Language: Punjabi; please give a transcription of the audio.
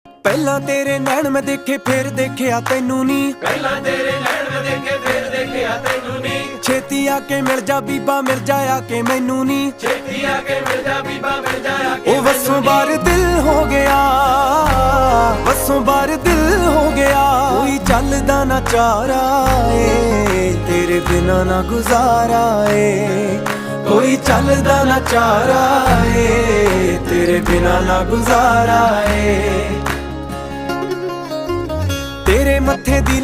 ਪਹਿਲਾਂ ਤੇਰੇ ਨੈਣ ਮੈਂ ਦੇਖੇ ਫਿਰ ਦੇਖਿਆ ਤੈਨੂੰ ਨੀ, ਪਹਿਲਾਂ ਤੇਰੇ ਨੈਣ ਮੈਂ ਦੇਖੇ ਫਿਰ ਦੇਖਿਆ ਤੈਨੂੰ ਨੀ। ਛੇਤੀ ਆ ਕੇ ਮਿਲ ਜਾ ਬੀਬਾ ਮਿਲ ਜਾ ਆ ਕੇ ਮੈਨੂੰ ਨੀ, ਛੇਤੀ ਆ ਕੇ ਮਿਲ ਜਾ ਬੀਬਾ ਮਿਲ ਜਾ ਆ ਕੇ ਉਹ ਵਸੋਂ ਬਾਰ ਦਿਲ ਹੋ ਗਿਆ, ਵਸੋਂ ਬਾਰ ਦਿਲ ਹੋ ਗਿਆ। ਕੋਈ ਚੱਲਦਾ ਨਾ ਚਾਰਾ ਏ ਤੇਰੇ ਬਿਨਾ ਨਾ ਗੁਜ਼ਾਰਾ ਏ, ਕੋਈ ਚੱਲਦਾ ਨਾ ਚਾਰਾ ਏ ਤੇਰੇ ਬਿਨਾ ਨਾ ਗੁਜ਼ਾਰਾ ਏ। ਤੇਰੇ ਮੱਥੇ ਦੀ